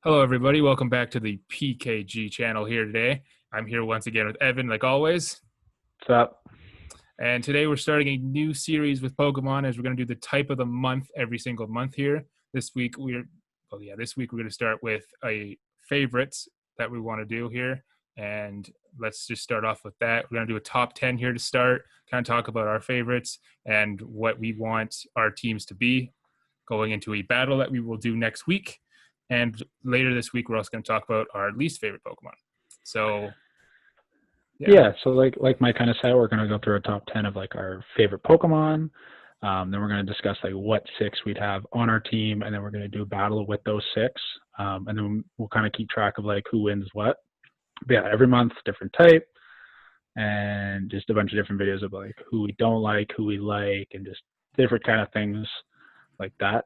Hello, everybody. Welcome back to the PKG channel here today. I'm here once again with Evan, like always. What's up? And today we're starting a new series with Pokemon as we're going to do the type of the month every single month here. This week we're going to start with a favorites that we want to do here. And let's just start off with that. We're going to do a top 10 here to start, kind of talk about our favorites and what we want our teams to be going into a battle that we will do next week. And later this week, we're also going to talk about our least favorite Pokemon. So, So like Mike kind of said, we're going to go through a top 10 of like our favorite Pokemon. Then we're going to discuss like what 6 we'd have on our team, and then we're going to do a battle with those 6. And then we'll kind of keep track of like who wins what. But yeah, every month, different type, and just a bunch of different videos of like who we don't like, who we like, and just different kind of things like that.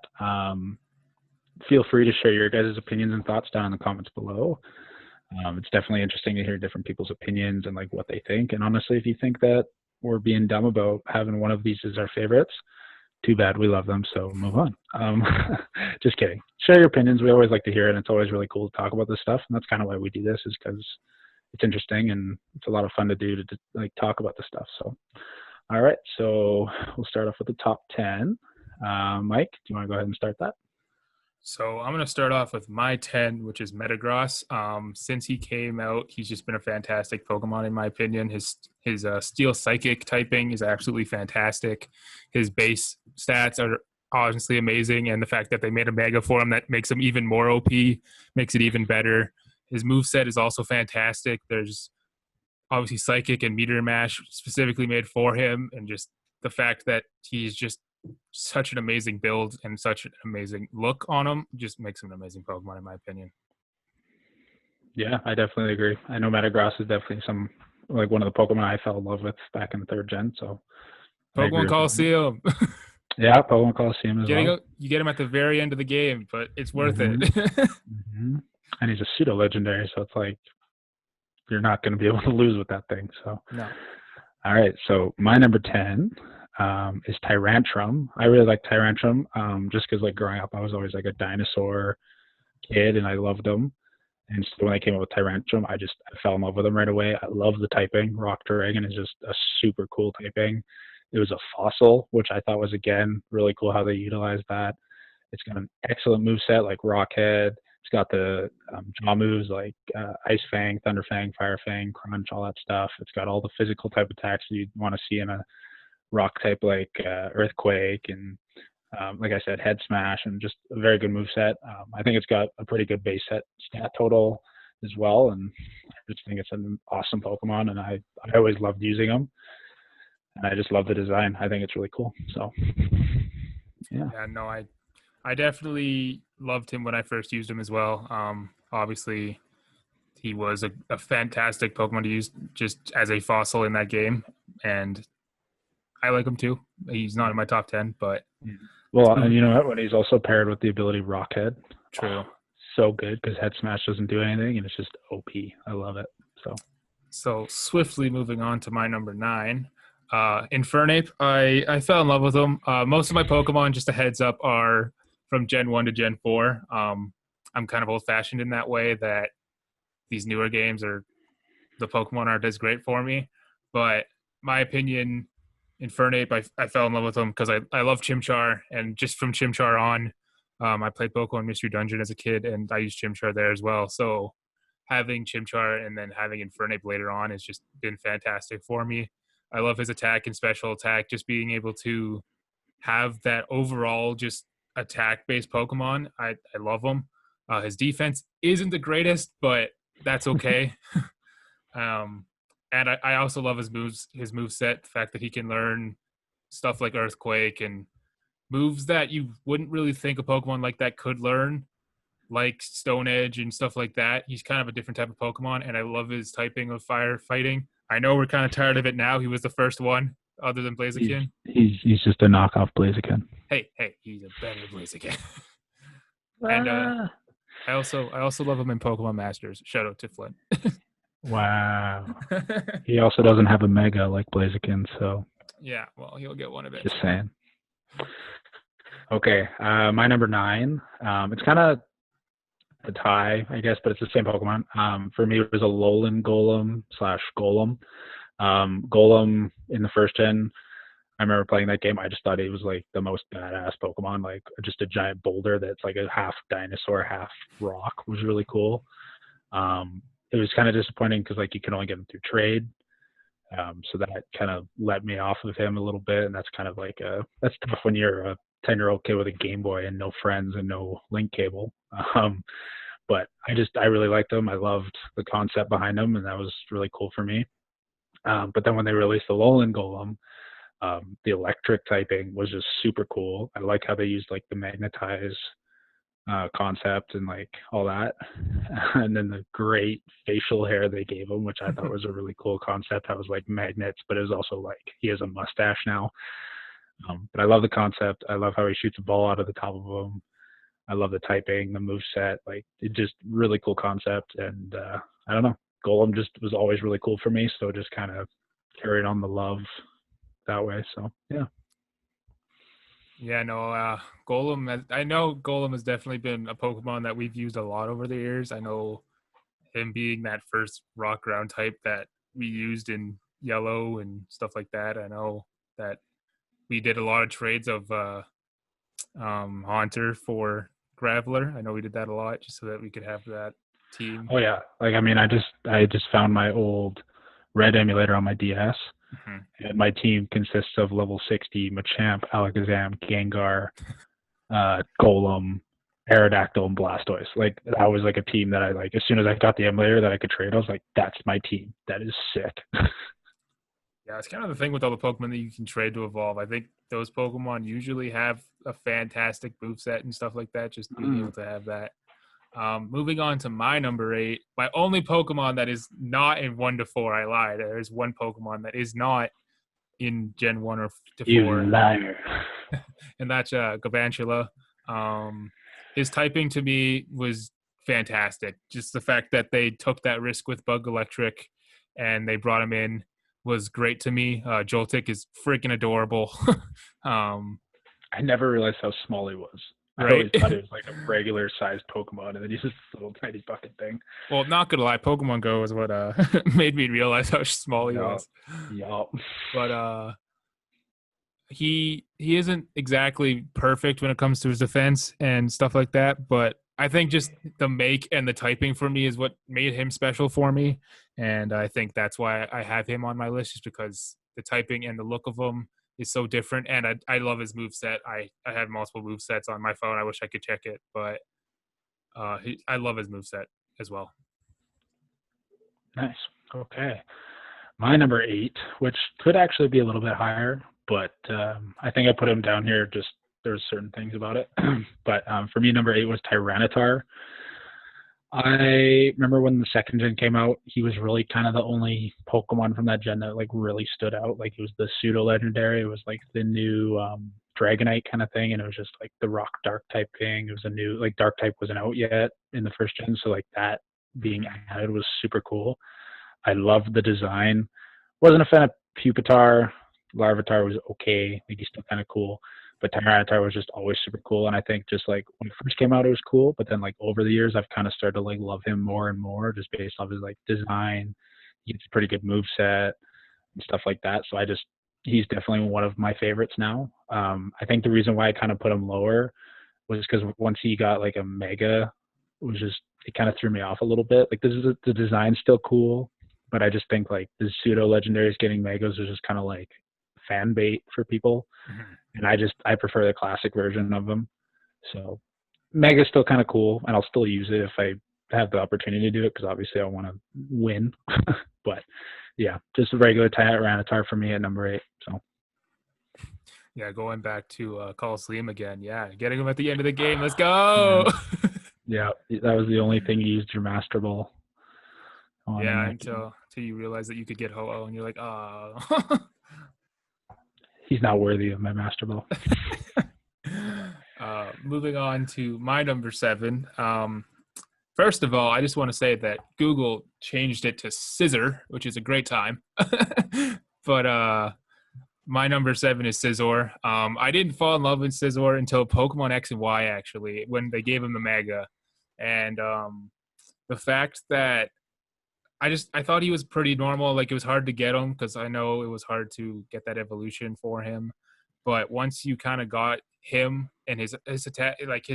Feel free to share your guys' opinions and thoughts down in the comments below. It's definitely interesting to hear different people's opinions and like what they think. And honestly, if you think that we're being dumb about having one of these as our favorites, too bad. We love them, so move on. Just kidding. Share your opinions. We always like to hear it, and it's always really cool to talk about this stuff. And that's kind of why we do this, is because it's interesting and it's a lot of fun to do to like talk about this stuff. So, all right. So we'll start off with the top 10. Mike, do you want to go ahead and start that? So I'm going to start off with my 10, which is Metagross. Since he came out, he's just been a fantastic Pokemon, in my opinion. His Steel Psychic typing is absolutely fantastic. His base stats are honestly amazing, and the fact that they made a Mega for him that makes him even more OP, makes it even better. His moveset is also fantastic. There's obviously Psychic and Meteor Mash specifically made for him, and just the fact that he's just such an amazing build and such an amazing look on him just makes him an amazing Pokemon, in my opinion. Yeah, I definitely agree. I know Metagross is definitely one of the Pokemon I fell in love with back in the 3rd gen. So Pokemon Coliseum. Yeah, Pokemon Coliseum as well. You get him at the very end of the game, but it's worth it. Mm-hmm. And he's a pseudo legendary, so it's like you're not going to be able to lose with that thing. So no. All right, so my number 10 is Tyrantrum. I really like Tyrantrum just because like growing up I was always like a dinosaur kid and I loved them. And so when I came up with Tyrantrum, I fell in love with them right away. I love the typing. Rock Dragon is just a super cool typing. It was a fossil, which I thought was, again, really cool how they utilized that. It's got an excellent moveset like Rockhead. It's got the jaw moves like Ice Fang, Thunder Fang, Fire Fang, Crunch, all that stuff. It's got all the physical type attacks you'd want to see in a rock type like Earthquake and, like I said, Head Smash, and just a very good moveset. I think it's got a pretty good base set stat total as well, and I just think it's an awesome Pokemon, and I always loved using them, and I just love the design. I think it's really cool. So, yeah. Yeah, no, I definitely loved him when I first used him as well. Obviously, he was a fantastic Pokemon to use just as a fossil in that game, and I like him too. He's not in my top 10, but... Well, and you know what? When he's also paired with the ability Rockhead. True. So good, because Head Smash doesn't do anything, and it's just OP. I love it. So swiftly moving on to my number 9, Infernape. I fell in love with him. Most of my Pokemon, just a heads up, are from Gen 1 to Gen 4. I'm kind of old-fashioned in that way that these newer games the Pokemon aren't as great for me. But my opinion... Infernape, I fell in love with him because I love Chimchar, and just from Chimchar on, I played Pokemon Mystery Dungeon as a kid, and I used Chimchar there as well. So having Chimchar and then having Infernape later on has just been fantastic for me. I love his attack and special attack, just being able to have that overall just attack-based Pokemon. I love him. His defense isn't the greatest, but that's okay. And I also love his moveset, the fact that he can learn stuff like Earthquake and moves that you wouldn't really think a Pokemon like that could learn, like Stone Edge and stuff like that. He's kind of a different type of Pokemon, and I love his typing of fire fighting. I know we're kind of tired of it now. He was the first one, other than Blaziken. He's just a knockoff Blaziken. Hey, he's a better Blaziken. And I also love him in Pokemon Masters. Shout out to Flint. Wow. He also doesn't have a Mega like Blaziken, so... Yeah, well, he'll get one of it. Just saying. Okay, my number 9. It's kind of a tie, I guess, but it's the same Pokemon. For me, it was a Alolan Golem / Golem. Golem in the first gen, I remember playing that game. I just thought it was like the most badass Pokemon, like just a giant boulder that's like a half dinosaur, half rock. It was really cool. It was kind of disappointing because like you can only get him through trade. So that kind of let me off of him a little bit, and that's kind of like that's tough when you're a 10-year-old kid with a Game Boy and no friends and no link cable. But I really liked him. I loved the concept behind him, and that was really cool for me. But then when they released the Alolan Golem, the electric typing was just super cool. I like how they used like the magnetize concept and like all that. And then the great facial hair they gave him, which I thought was a really cool concept. I was like magnets, but it was also like he has a mustache now. But I love the concept. I love how he shoots a ball out of the top of him. I love the typing, the move set. Like it just really cool concept. And I don't know, Golem just was always really cool for me. So just kind of carried on the love that way. So yeah. Yeah, no, Golem. I know Golem has definitely been a Pokemon that we've used a lot over the years. I know him being that first rock ground type that we used in yellow and stuff like that. I know that we did a lot of trades of Haunter for Graveler. I know we did that a lot just so that we could have that team. Oh yeah, like I mean, I just found my old red emulator on my DS, and my team consists of level 60 Machamp, Alakazam, Gengar, Golem, Aerodactyl, and Blastoise. Like that was like a team that I like. As soon as I got the emulator that I could trade, I was like, that's my team. That is sick. Yeah, it's kind of the thing with all the Pokemon that you can trade to evolve. I think those Pokemon usually have a fantastic moveset and stuff like that, just being able to have that. Moving on to my number 8, my only Pokemon that is not in 1 to 4, I lied. There is one Pokemon that is not in Gen 1 or to 4. You liar. And that's Galvantula. His typing to me was fantastic. Just the fact that they took that risk with Bug Electric and they brought him in was great to me. Joltik is freaking adorable. I never realized how small he was. Right? I always thought it was like a regular sized Pokemon, and then he's just this little tiny bucket thing. Well, not gonna lie, Pokemon Go is what made me realize how small he was. Yup. But he isn't exactly perfect when it comes to his defense and stuff like that, but I think just the make and the typing for me is what made him special for me. And I think that's why I have him on my list, just because the typing and the look of him is so different. And I love his moveset. I have multiple movesets on my phone. I wish I could check it, but I love his moveset as well. Nice. Okay. My number 8, which could actually be a little bit higher, but I think I put him down here just there's certain things about it. But for me, number 8 was Tyranitar. I remember when the second gen came out, he was really kind of the only Pokemon from that gen that like really stood out. Like it was the pseudo legendary. It was like the new Dragonite kind of thing, and it was just like the rock dark type thing. It was a new like dark type wasn't out yet in the first gen, so like that being added was super cool. I loved the design. Wasn't a fan of Pupitar. Larvitar was okay. Like he's still kind of cool. But Tyranitar was just always super cool. And I think just like when it first came out, it was cool. But then like over the years, I've kind of started to like love him more and more just based off his like design. He's a pretty good move set and stuff like that. So he's definitely one of my favorites now. I think the reason why I kind of put him lower was because once he got like a mega, it kind of threw me off a little bit. Like the design's still cool, but I just think like the pseudo legendaries getting megas is just kind of like fan bait for people. And I prefer the classic version of them. So Mega's still kind of cool, and I'll still use it if I have the opportunity to do it, because obviously I want to win. But yeah, just a regular Tyranitar for me at number 8. So yeah, going back to Coliseum again. Yeah, getting him at the end of the game. Let's go. Yeah, that was the only thing you used your Master Ball on. Yeah, until you realize that you could get Ho-Oh, and you're like, oh. He's not worthy of my Master Ball. Moving on to my number 7. First of all, I just want to say that Google changed it to Scissor, which is a great time. But my number 7 is Scizor. I didn't fall in love with Scizor until Pokemon X and Y, actually, when they gave him the Mega. and the fact that I thought he was pretty normal. Like, it was hard to get him because I know it was hard to get that evolution for him. But once you kind of got him and his attack, like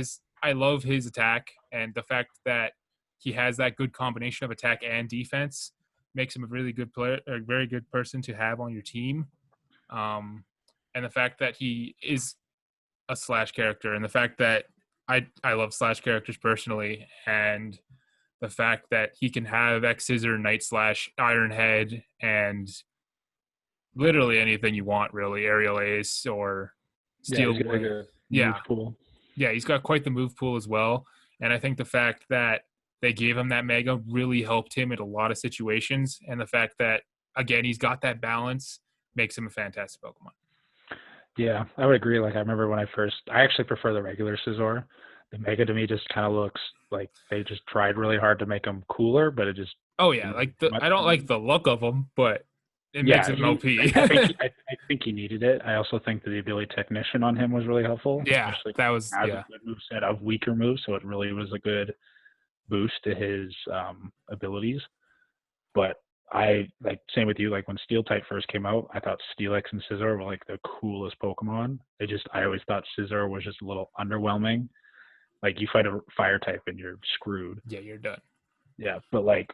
I love his attack, and the fact that he has that good combination of attack and defense makes him a really good player, a very good person to have on your team. And the fact that he is a slash character, and the fact that I love slash characters personally, and the fact that he can have X Scissor, Night Slash, Iron Head, and literally anything you want, really, Aerial Ace or Yeah, Steel he's got like Wood. a move Yeah, pool. yeah, he's got quite the move pool as well. And I think the fact that they gave him that Mega really helped him in a lot of situations. And the fact that, again, he's got that balance makes him a fantastic Pokemon. Yeah, I would agree. Like I remember when I actually prefer the regular Scizor. The Mega to me just kind of looks like they just tried really hard to make him cooler, but it just Oh yeah, didn't do like too much I don't for me. like the look of him, but it makes Yeah, him OP. I think he needed it. I also think that the ability technician on him was really helpful, Yeah, especially that was as yeah. a good move set of weaker moves. So it really was a good boost to his abilities. But I like same with you. Like when Steel type first came out, I thought Steelix and Scizor were like the coolest Pokemon. I always thought Scizor was just a little underwhelming. Like you fight a fire type and you're screwed. Yeah, you're done. Yeah, but like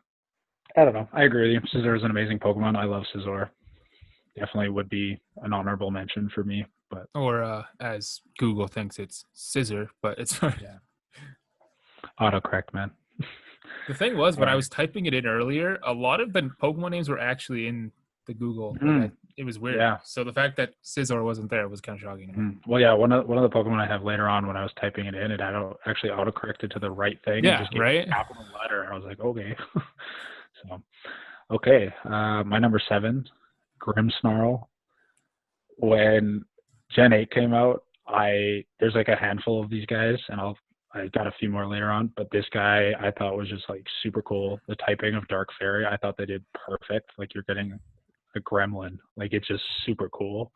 I don't know. I agree with you. Scizor is an amazing Pokemon. I love Scizor. Definitely would be an honorable mention for me. But Or as Google thinks it's scissor, but it's yeah, autocorrect, man. the thing was All when I right. was typing it in earlier, a lot of the Pokemon names were actually in the Google. It was weird. Yeah. So the fact that Scizor wasn't there was kind of shocking to me. Well, yeah. One of the Pokemon I have later on when I was typing it in, it had actually autocorrected to the right thing and Yeah, just gave me right. a capital letter. I was like, okay. So, okay. My number 7, Grimmsnarl. When Gen 8 came out, there's like a handful of these guys, and I got a few more later on, but this guy I thought was just like super cool. The typing of Dark Fairy, I thought they did perfect. Like you're getting a gremlin. Like it's just super cool.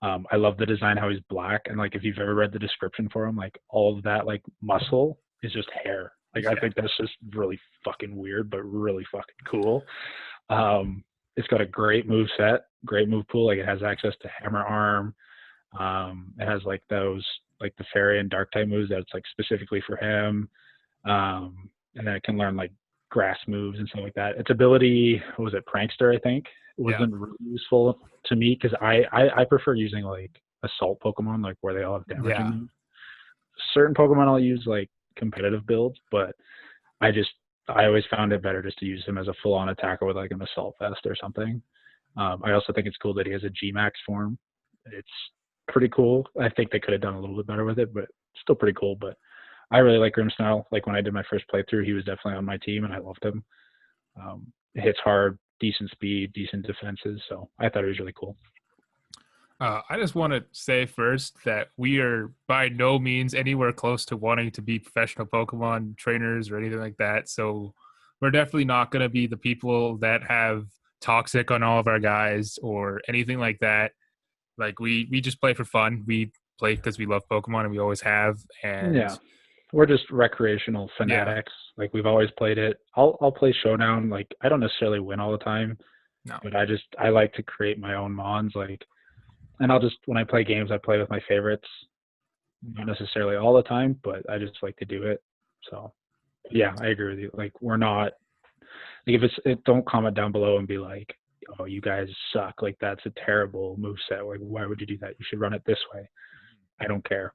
I love the design, how he's black, and like if you've ever read the description for him, like all of that like muscle is just hair. Like I think that's just really fucking weird, but really fucking cool. It's got a great move set, great move pool. Like it has access to Hammer Arm. It has like those like the Fairy and Dark type moves that's like specifically for him. And then it can learn like grass moves and stuff like that. Its ability, what was it, Prankster, I think, wasn't really useful to me because I prefer using like assault Pokemon, like where they all have damaging moves. Certain Pokemon I'll use like competitive builds, but I always found it better just to use him as a full-on attacker with like an assault vest or something. I also think it's cool that he has a G-Max form. It's pretty cool. I think they could have done a little bit better with it, but still pretty cool. But I really like Grimmsnarl. Like when I did my first playthrough, he was definitely on my team, and I loved him. It hits hard, decent speed, decent defenses. So I thought it was really cool. I just want to say first that we are by no means anywhere close to wanting to be professional Pokemon trainers or anything like that. So we're definitely not going to be the people that have toxic on all of our guys or anything like that. Like we just play for fun. We play because we love Pokemon and we always have. And yeah, we're just recreational fanatics. Yeah. Like we've always played it. I'll play Showdown. Like I don't necessarily win all the time, but I like to create my own mons. Like, and when I play games, I play with my favorites. Not necessarily all the time, but I just like to do it. So yeah, I agree with you. Like we're not like don't comment down below and be like, oh, you guys suck. Like that's a terrible moveset. Like why would you do that? You should run it this way. I don't care.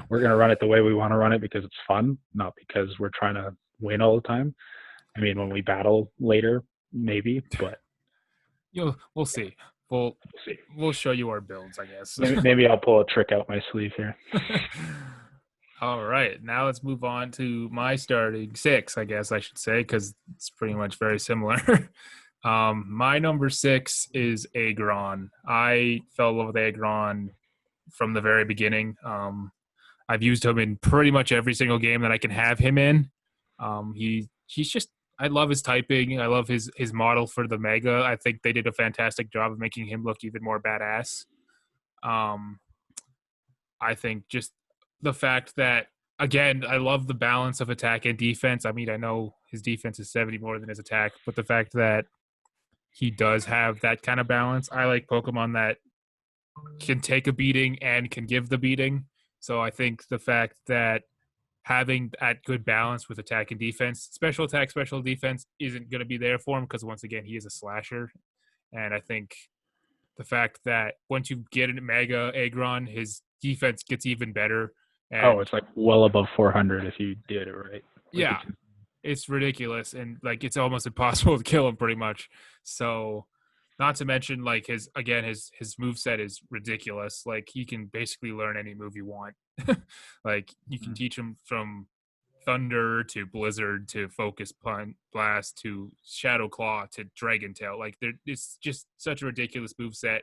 We're going to run it the way we want to run it because it's fun, not because we're trying to win all the time. I mean, when we battle later, maybe, but we'll see. We'll show you our builds, I guess. maybe I'll pull a trick out my sleeve here. All right, now let's move on to my starting 6, I guess I should say, because it's pretty much very similar. My number 6 is Aggron. I fell in love with Aggron from the very beginning. I've used him in pretty much every single game that I can have him in. He's just, I love his typing. I love his model for the Mega. I think they did a fantastic job of making him look even more badass. I think just the fact that again, I love the balance of attack and defense. I mean, I know his defense is 70 more than his attack, but the fact that he does have that kind of balance, I like Pokemon that can take a beating and can give the beating. So I think the fact that having that good balance with attack and defense, special attack, special defense isn't going to be there for him because once again, he is a slasher. And I think the fact that once you get a Mega Aggron, his defense gets even better. And it's like well above 400 if you did it right. yeah, it's ridiculous. And like, it's almost impossible to kill him pretty much. So not to mention like his moveset is ridiculous. Like he can basically learn any move you want. Like you can teach him from Thunder to Blizzard to Focus Punch Blast to Shadow Claw to Dragon Tail. Like it's just such a ridiculous moveset,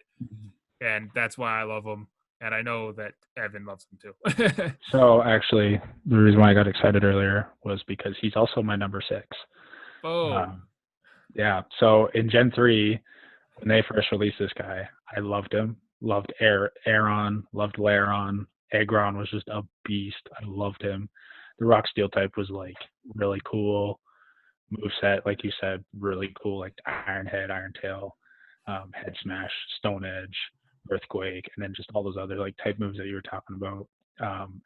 and that's why I love him. And I know that Evan loves him too. So actually, the reason why I got excited earlier was because he's also my number 6. Oh. Yeah. So in Gen 3, when they first released this guy, I loved him. Loved Aeron, loved Lairon. Aggron was just a beast. I loved him. The Rock Steel type was like really cool. Moveset, like you said, really cool. Like Iron Head, Iron Tail, Head Smash, Stone Edge, Earthquake, and then just all those other like type moves that you were talking about.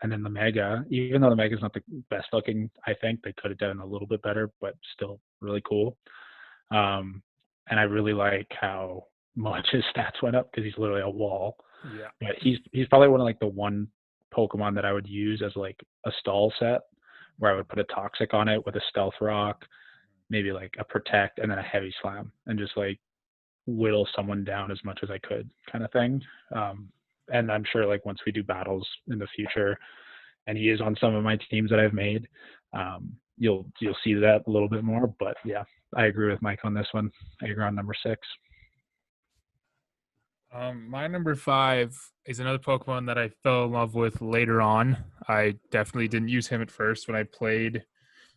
And then the Mega, even though the Mega's not the best looking, I think they could have done a little bit better, but still really cool. And I really like how much his stats went up because he's literally a wall. Yeah. But he's probably one of like the one Pokemon that I would use as like a stall set where I would put a Toxic on it with a Stealth Rock, maybe like a Protect and then a Heavy Slam and just like whittle someone down as much as I could kind of thing. And I'm sure like once we do battles in the future and he is on some of my teams that I've made, you'll see that a little bit more. But yeah, I agree with Mike on this one. I agree on number 6. My number 5 is another Pokemon that I fell in love with later on. I definitely didn't use him at first when I played,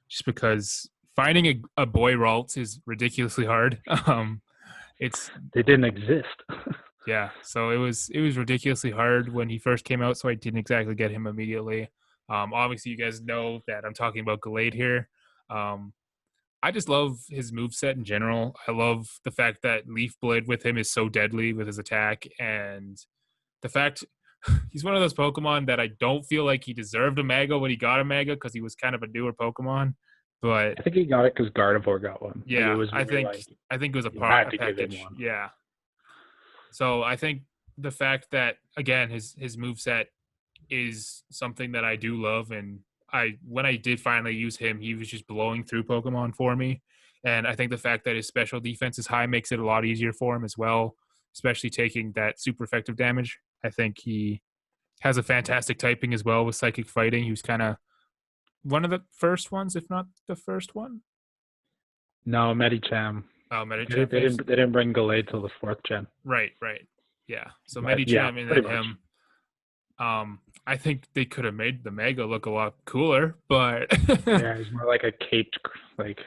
just because finding a boy Ralts is ridiculously hard. They didn't exist. Yeah, so it was ridiculously hard when he first came out, so I didn't exactly get him immediately. Obviously, you guys know that I'm talking about Gallade here. I just love his moveset in general. I love the fact that Leaf Blade with him is so deadly with his attack, and the fact he's one of those Pokemon that I don't feel like he deserved a Mega when he got a Mega because he was kind of a newer Pokemon. But I think he got it because Gardevoir got one. Yeah, like I think it was a package. Yeah. So I think the fact that again his moveset is something that I do love, and when I did finally use him, he was just blowing through Pokemon for me. And I think the fact that his special defense is high makes it a lot easier for him as well, especially taking that super effective damage. I think he has a fantastic typing as well with Psychic Fighting. He was kind of one of the first ones, if not the first one. No, Medicham. Oh, Medicham. They didn't bring Gallade till the 4th gen. Right. Yeah. So Medicham and then him. I think they could have made the Mega look a lot cooler, but yeah, he's more like a caped, like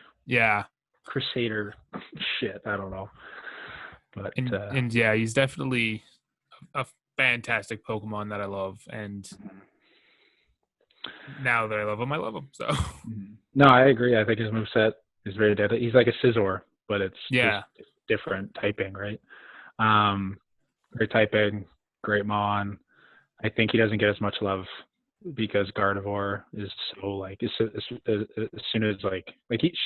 Crusader shit. I don't know, but and yeah, he's definitely a fantastic Pokemon that I love, and now that I love him. So no, I agree. I think his moveset is very deadly. He's like a Scizor, but it's just different typing, right? Great typing, great Mon. I think he doesn't get as much love because Gardevoir is so like as soon as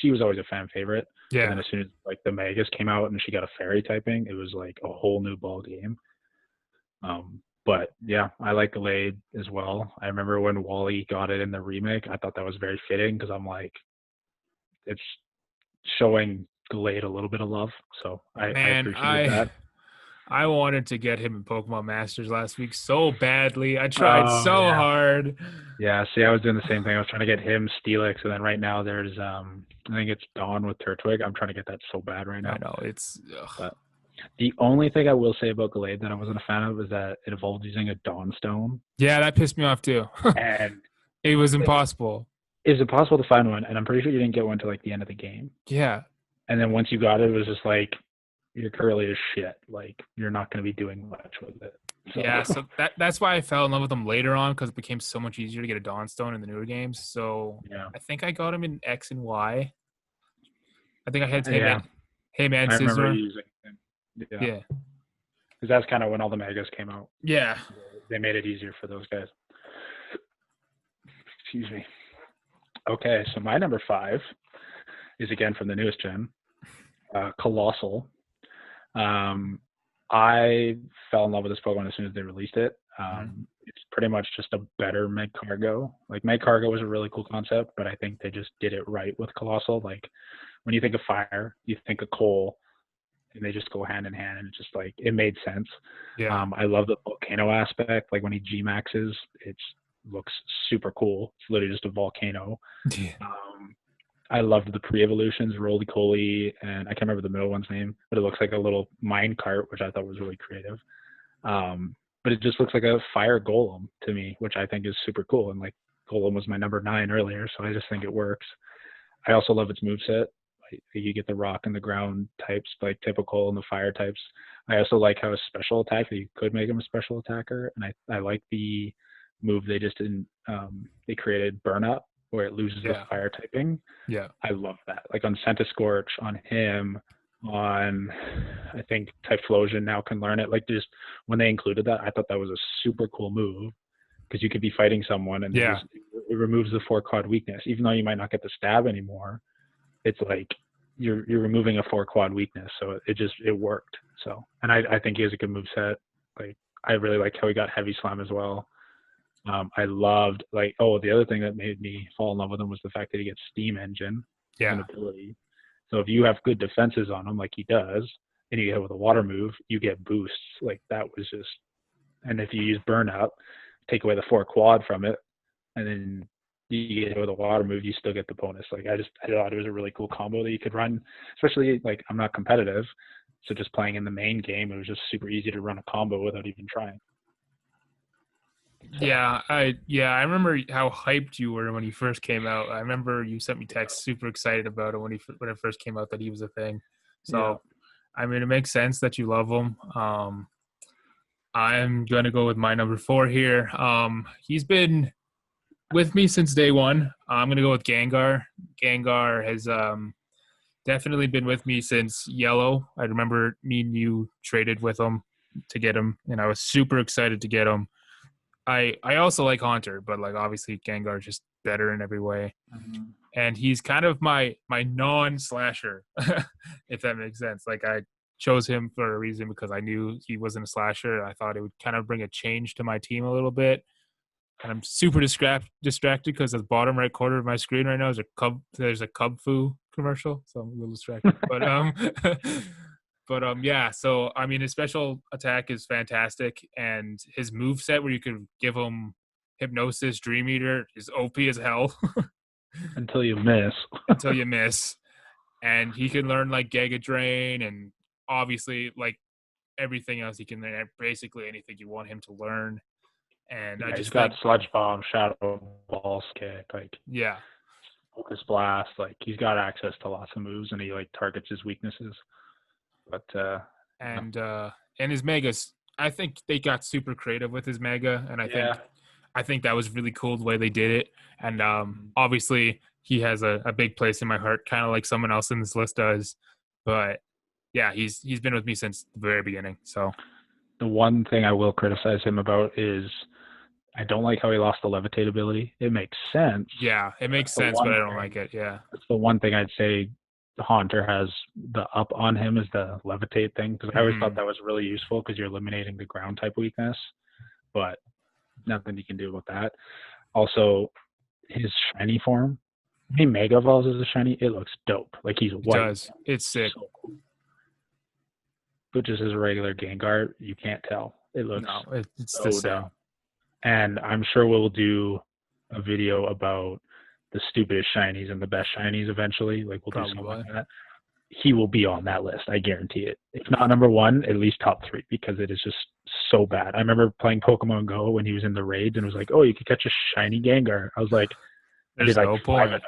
she was always a fan favorite. Yeah. And then as soon as like the Megas came out and she got a fairy typing, it was like a whole new ball game. But yeah, I like Gallade as well. I remember when Wally got it in the remake, I thought that was very fitting because I'm like, it's showing Gallade a little bit of love. So I appreciate that. I wanted to get him in Pokemon Masters last week so badly. I tried hard. Yeah, see, I was doing the same thing. I was trying to get him Steelix, and then right now there's I think it's Dawn with Turtwig. I'm trying to get that so bad right now. I know it's. But the only thing I will say about Gallade that I wasn't a fan of is that it evolved using a Dawnstone. Yeah, that pissed me off too. And it was impossible. It was impossible to find one, and I'm pretty sure you didn't get one till like the end of the game. Yeah. And then once you got it, it was just like, you're curly as shit. Like, you're not going to be doing much with it. So Yeah, so that's why I fell in love with him later on because it became so much easier to get a Dawnstone in the newer games. So yeah, I think I got him in X and Y. I think I had yeah, him and I remember Scizor. using him. Yeah, Yeah, because that's kind of when all the megas came out. yeah. They made it easier for those guys. Excuse me. Okay, so my number 5 is again from the newest gen, Colossal. Um, I fell in love with this Pokemon as soon as they released it. Mhm. It's pretty much just a better Meg Cargo. Like Meg Cargo was a really cool concept, but I think they just did it right with Colossal. Like when you think of fire, you think of coal, and they just go hand in hand, and it just like it made sense. Yeah, I love the volcano aspect. Like when he G maxes, it looks super cool. It's literally just a volcano. yeah, Um, I loved the pre-evolutions, Roly Poly, and I can't remember the middle one's name, but it looks like a little mine cart, which I thought was really creative. But it just looks like a fire golem to me, which I think is super cool. And like golem was my number 9 earlier, so I just think it works. I also love its moveset. Like, you get the rock and the ground types, like typical, and the fire types. I also like how a special attack that you could make him a special attacker, and I like the move they just didn't. They created burn up where it loses the yeah, fire typing. yeah, I love that. Like on Scorch, on him, on I think Typhlosion now can learn it. Like just when they included that, I thought that was a super cool move because you could be fighting someone and yeah, it removes the 4 quad weakness. Even though you might not get the stab anymore, it's like you're removing a 4 quad weakness. So it worked. So and I think he has a good move set. Like I really liked how he got heavy slam as well. I loved the other thing that made me fall in love with him was the fact that he gets steam engine as an yeah, ability. So if you have good defenses on him like he does, and you get hit with a water move, you get boosts. Like that was just, and if you use burn up, take away the 4 quad from it, and then you get hit with a water move, you still get the bonus. Like I thought it was a really cool combo that you could run, especially like I'm not competitive, so just playing in the main game, it was just super easy to run a combo without even trying. So I remember how hyped you were when he first came out. I remember you sent me texts super excited about it when it first came out that he was a thing. yeah. So I mean, it makes sense that you love him. I'm gonna go with my number 4 here. He's been with me since day one. I'm gonna go with Gengar. Gengar has definitely been with me since Yellow. I remember me and you traded with him to get him, and I was super excited to get him. I also like Haunter, but like obviously Gengar is just better in every way. Mm-hmm. And he's kind of my non-slasher, if that makes sense. Like I chose him for a reason because I knew he wasn't a slasher. I thought it would kind of bring a change to my team a little bit. And I'm super distracted because the bottom right corner of my screen right now is there's a Cub Fu commercial, so I'm a little distracted. But yeah. So I mean, his special attack is fantastic, and his move set where you could give him Hypnosis, Dream Eater is OP as hell Until you miss. until you miss. And he can learn like Giga Drain, and obviously like everything else he can learn. Basically anything you want him to learn. And I Yeah, he's just got think, Sludge Bomb, Shadow Ball, Kick, like yeah, Focus Blast. Like he's got access to lots of moves, and he like targets his weaknesses. But yeah, and his megas. I think they got super creative with his mega, and yeah. I think that was really cool the way they did it. And obviously he has a big place in my heart, kind of like someone else in this list does. But yeah, he's been with me since the very beginning. So The one thing I will criticize him about is I don't like how he lost the levitate ability. It makes sense. yeah, it makes That's the sense, but one I don't like thing. it. Yeah, That's the one thing I'd say. The Haunter has the up on him is the levitate thing because I always thought mm-hmm. that was really useful because you're eliminating the ground type weakness, but nothing you can do about that. Also, his shiny form, he mega evolves as a shiny. It looks dope. Like he's It white. does. It's sick. So cool. But just as a regular Gengar, you can't tell. It looks No, it's the so same. dumb. And I'm sure we'll do a video about the stupidest shinies and the best shinies eventually. Like we'll do Probably something why. like that. He will be on that list. I guarantee it. If not number 1, at least top 3 because it is just so bad. I remember playing Pokemon Go when he was in the raids and it was like, oh, you could catch a shiny Gengar. I was like, I did There's like no 5 of point. them.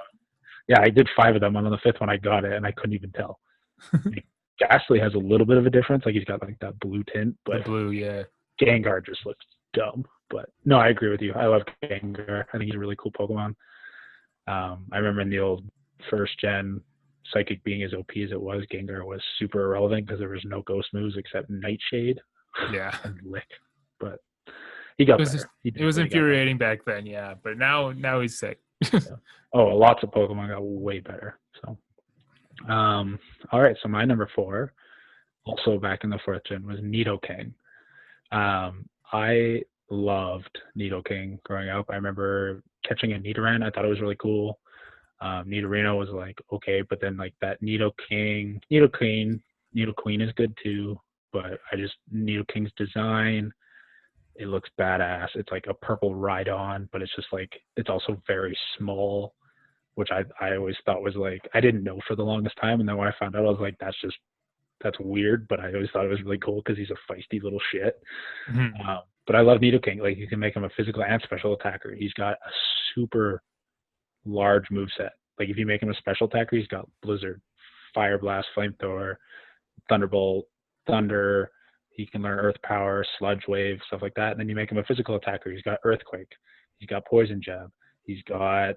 Yeah, I did 5 of them. And on the 5th one, I got it and I couldn't even tell. Like, Ghastly has a little bit of a difference. Like he's got like that blue tint, The but blue, yeah. Gengar just looks dumb. But no, I agree with you. I love Gengar. I think he's a really cool Pokemon. I remember in the old first gen, Psychic being as OP as it was, Gengar was super irrelevant because there was no ghost moves except Nightshade Yeah. and Lick. But he got better. He It was definitely got better. infuriating back then, yeah. But now he's sick. Yeah. Oh, lots of Pokemon got way better. So, all right. So my number 4, also back in the 4th gen, was Nidoking. I loved Nidoking growing up. I remember catching a Nidoran. I thought it was really cool. Nidorino was like okay, but then like that Nidoking, Nidoqueen is good too. But Nidoking's design, it looks badass. It's like a purple Rhydon, but it's just like it's also very small, which I always thought was like I didn't know for the longest time, and then when I found out, I was like that's weird. But I always thought it was really cool because he's a feisty little shit. Mm-hmm. But I love Nidoking. Like you can make him a physical and special attacker. He's got a super large moveset. Like if you make him a special attacker, he's got Blizzard, Fire Blast, Flamethrower, Thunderbolt, Thunder. He can learn Earth Power, Sludge Wave, stuff like that. And then you make him a physical attacker. He's got Earthquake. He's got Poison Jab. He's got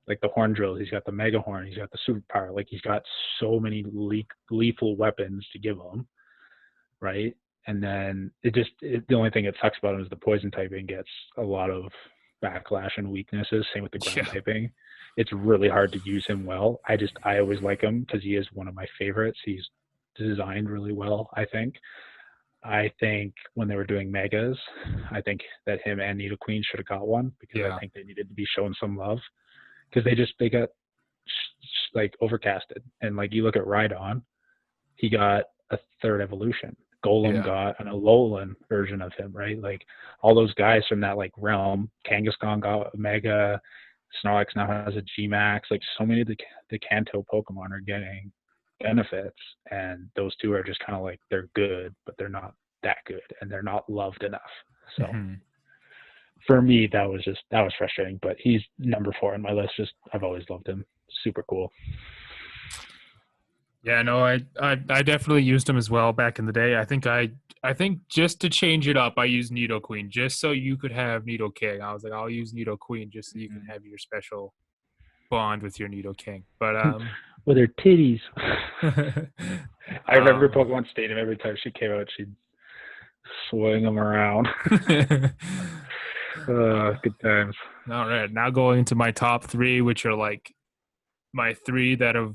like the Horn Drills. He's got the Mega Horn. He's got the Superpower. Like he's got so many lethal weapons to give him, right? And then the only thing that sucks about him is the Poison typing gets a lot of backlash and weaknesses. Same with the ground typing. It's really hard to use him well. I always like him because he is one of my favorites. He's designed really well, I think. I think when they were doing megas, I think that him and Nidoqueen should have got one because I think they needed to be shown some love because they got like overcasted. And like you look at Rhydon, he got a 3rd evolution. Golem got an Alolan version of him, right? Like all those guys from that like realm. Kangaskhan got a Mega. Snorlax now has a G-Max. Like so many of the Kanto Pokemon are getting benefits, and those two are just kind of like they're good, but they're not that good, and they're not loved enough. So for me, that was frustrating. But he's number 4 on my list. Just I've always loved him. Super cool. Yeah, no, I definitely used him as well back in the day. I think just to change it up, I used Nidoqueen just so you could have Nidoking. I was like, I'll use Nidoqueen just so you can have your special bond with your Nidoking. But with her titties. I remember Pokemon Stadium, every time she came out, she'd swing them around. Good times. All right, now going into my top 3, which are like my 3 that have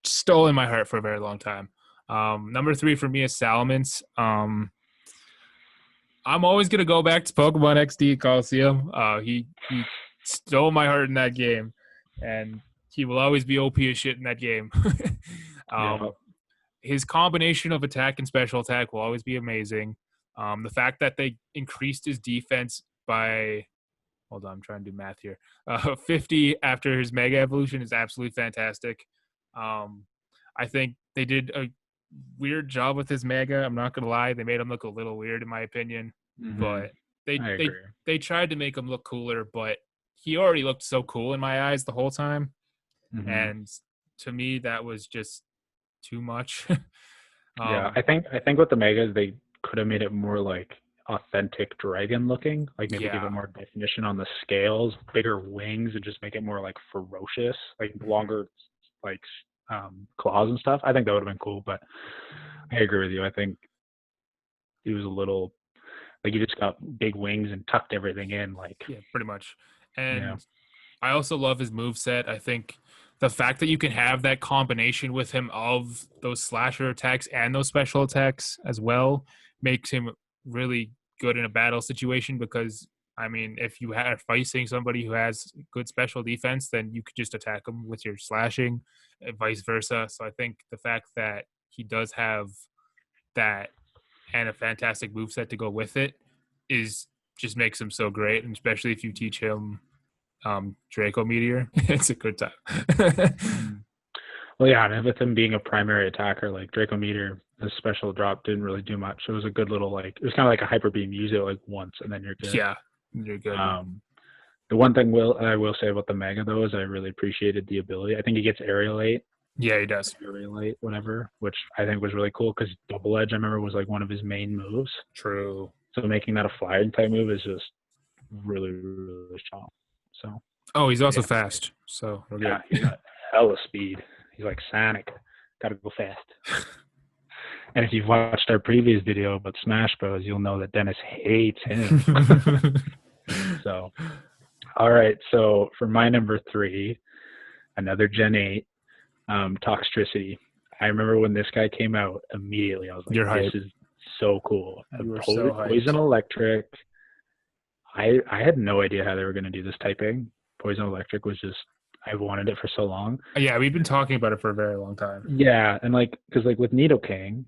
stolen my heart for a very long time. Number 3 for me is Salamence. I'm always gonna go back to Pokemon XD Coliseum. He stole my heart in that game, and he will always be OP as shit in that game. His combination of attack and special attack will always be amazing. The fact that they increased his defense by, hold on, I'm trying to do math here, 50 after his Mega Evolution is absolutely fantastic. I think they did a weird job with his Mega. I'm not gonna lie, they made him look a little weird in my opinion, but they tried to make him look cooler, but he already looked so cool in my eyes the whole time, and to me that was just too much. I think with the Megas they could have made it more like authentic dragon looking, like maybe give it more definition on the scales, bigger wings, and just make it more like ferocious, like longer like claws and stuff. I think that would have been cool, but I agree with you. I think he was a little like you just got big wings and tucked everything in, like pretty much. And I also love his moveset. I think the fact that you can have that combination with him of those slasher attacks and those special attacks as well makes him really good in a battle situation, because I mean, if you are facing somebody who has good special defense, then you could just attack them with your slashing and vice versa. So I think the fact that he does have that and a fantastic moveset to go with it is just makes him so great. And especially if you teach him Draco Meteor, it's a good time. Well, yeah, and with him being a primary attacker, like Draco Meteor, the special drop didn't really do much. It was a good little, like, it was kind of like a hyper beam. Use it like once, and then you're good. Yeah, you're good. The one thing I will say about the Mega, though, is I really appreciated the ability. I think he gets Aerial 8, Yeah, he does. Fury Light, whatever, which I think was really cool because Double Edge, I remember, was like one of his main moves. True. So making that a flying type move is just really, really strong. So, Oh, he's also yeah. fast, so we're Yeah, good. he's got hella speed. He's like Sonic. Gotta go fast. And if you've watched our previous video about Smash Bros, you'll know that Dennis hates him. So, all right. So for my number 3, another Gen 8, Toxtricity. I remember when this guy came out, immediately I was like, You're this hype. is so cool. You were so Poison hyped. Electric. I had no idea how they were going to do this typing. Poison Electric was just, I wanted it for so long. Yeah, we've been talking about it for a very long time. Yeah, and like, because like with Nidoking,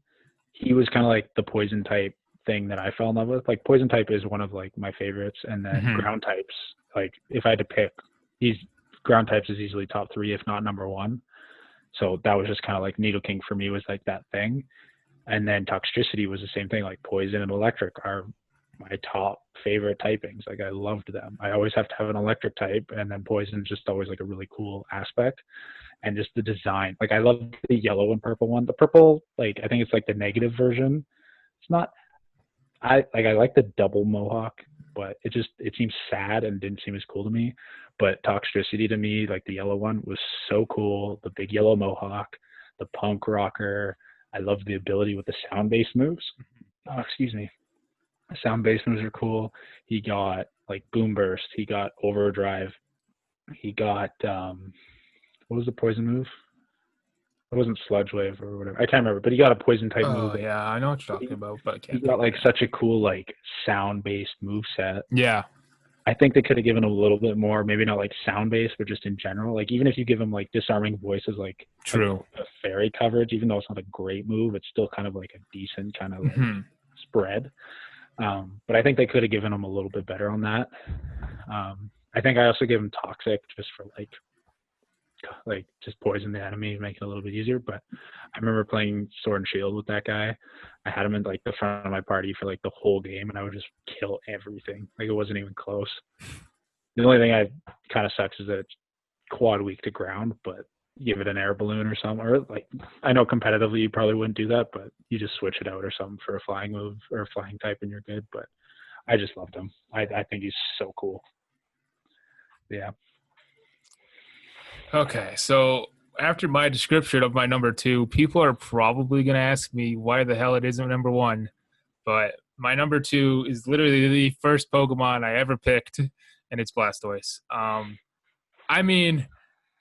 he was kind of like the poison type thing that I fell in love with. Like poison type is one of like my favorites, and then Mm-hmm. ground types. Like if I had to pick, he's ground types is easily top 3, if not number 1. So that was just kind of like Nidoking for me was like that thing, and then Toxtricity was the same thing. Like poison and electric are my top favorite typings. Like I loved them. I always have to have an electric type, and then poison is just always like a really cool aspect. And just the design. Like I love the yellow and purple one. The purple, like I think it's like the negative version. It's not. I like the double mohawk, but it seems sad and didn't seem as cool to me. But Toxtricity to me, like the yellow one, was so cool. The big yellow mohawk, the punk rocker. I love the ability with the sound based moves. Oh, excuse me. The sound based moves are cool. He got like boom burst. He got overdrive. He got what was the poison move? It wasn't Sludge Wave or whatever. I can't remember, but he got a poison type move. Oh yeah, I know what you're talking He, about, but I he can't got think of like it. such a cool like sound based move set. Yeah, I think they could have given him a little bit more, maybe not like sound based, but just in general. Like even if you give him like disarming voices, like true. a fairy coverage, even though it's not a great move, it's still kind of like a decent kind of like Mm-hmm. spread. But I think they could have given him a little bit better on that. I think I also gave him Toxic just for like just poison the enemy, make it a little bit easier. But I remember playing Sword and Shield with that guy. I had him in like the front of my party for like the whole game, and I would just kill everything. Like it wasn't even close. The only thing I kind of sucks is that it's quad weak to ground, but give it an air balloon or something. Or like I know competitively you probably wouldn't do that, but you just switch it out or something for a flying move or a flying type, and you're good. But I just loved him. I think he's so cool. Yeah. Okay, so after my description of my number 2, people are probably gonna ask me why the hell it isn't number 1. But my number 2 is literally the first Pokemon I ever picked, and it's Blastoise. I mean,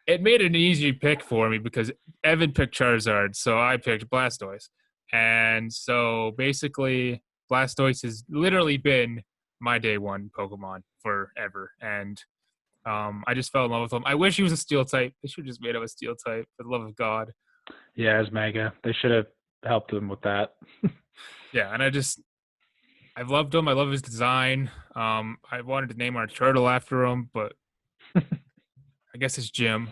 it made an easy pick for me because Evan picked Charizard, so I picked Blastoise. And so basically, Blastoise has literally been my day one Pokemon forever. And I just fell in love with him. I wish he was a steel type. They should have just made him a steel type, for the love of God. Yeah, as Mega. They should have helped him with that. Yeah, and I've loved him. I love his design. I wanted to name our turtle after him, but I guess it's Jim.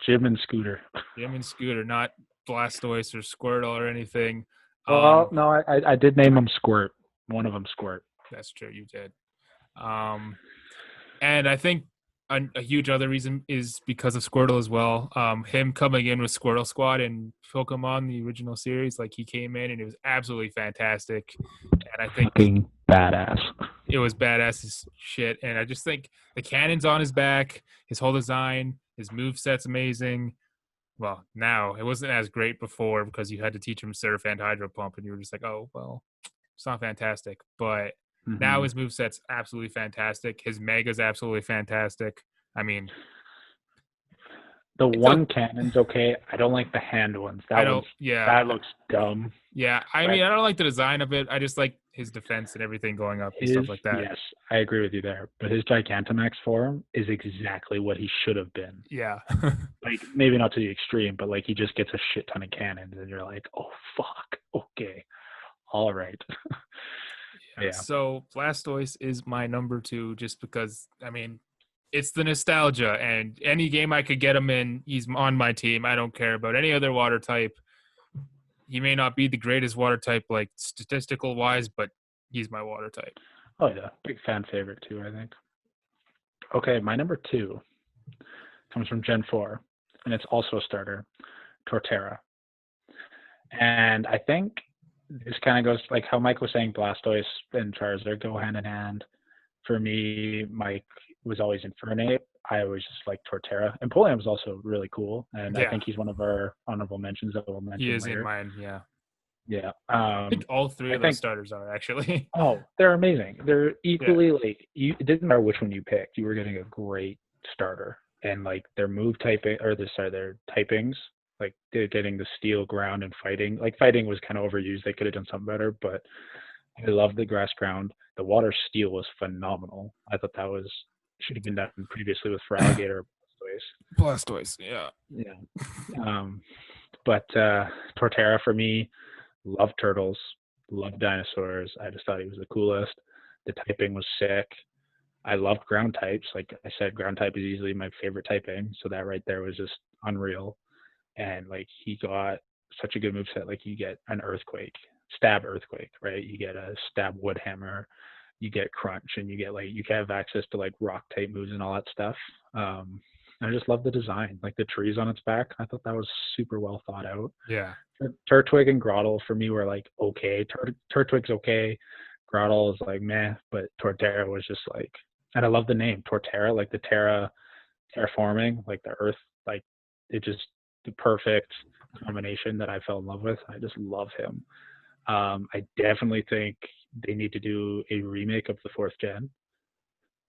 Jim and Scooter. Jim and Scooter, not Blastoise or Squirtle or anything. Well, no, I did name him Squirt. One of them Squirt. That's true, you did. And I think a huge other reason is because of Squirtle as well. Him coming in with Squirtle Squad and Pokemon, the original series, like he came in and it was absolutely fantastic. And I think fucking badass. it was badass as shit. And I just think the cannon's on his back, his whole design, his moveset's amazing. Well, now it wasn't as great before because you had to teach him Surf and Hydro Pump, and you were just like, oh, well, it's not fantastic. But now his moveset's absolutely fantastic. His Mega's absolutely fantastic. I mean, the one cannon's okay. I don't like the hand ones. That looks dumb. Yeah, I mean, I don't like the design of it. I just like his defense and everything going up and stuff like that. Yes, I agree with you there. But his Gigantamax form is exactly what he should have been. Yeah. Like, maybe not to the extreme, but like he just gets a shit ton of cannons and you're like, oh, fuck. Okay. All right. Yeah. So Blastoise is my number 2 just because, I mean, it's the nostalgia, and any game I could get him in, he's on my team. I don't care about any other water type. He may not be the greatest water type, like statistical wise, but he's my water type. Oh yeah, big fan favorite too, I think. Okay, my number 2 comes from Gen 4. and it's also a starter, Torterra. And I think this kind of goes like how Mike was saying Blastoise and Charizard go hand in hand. For me, Mike was always Infernape. I always just like Torterra. And Empoleon was also really cool. And I Yeah, think he's one of our honorable mentions that we'll he mention is in later. mine. Yeah, Yeah. I think all three I of those think, starters are actually. oh, they're amazing. They're Yeah, equally like, it didn't matter which one you picked. You were getting a great starter. And like their move typing, or their typings, like they're getting the steel, ground, and fighting. Like fighting was kind of overused. They could have done something better, but I love the grass ground. The water steel was phenomenal. I thought that was should have been done previously with Feraligatr or Blastoise. Blastoise. Yeah, Yeah. But Torterra for me, love turtles, love dinosaurs. I just thought he was the coolest. The typing was sick. I loved ground types. Like I said, ground type is easily my favorite typing. So that right there was just unreal. And like he got such a good move set. Like you get an earthquake, stab earthquake, right? You get a stab wood hammer, you get crunch, and you get like you can have access to like rock type moves and all that stuff. I just love the design, like the trees on its back. I thought that was super well thought out. yeah, Turtwig and Grottle for me were like okay. Turtwig's okay. Grottle is like meh, but Torterra was just like, and I love the name Torterra, like the terraforming, like the earth, like it just the perfect combination that I fell in love with. I just love him. I definitely think they need to do a remake of the fourth gen,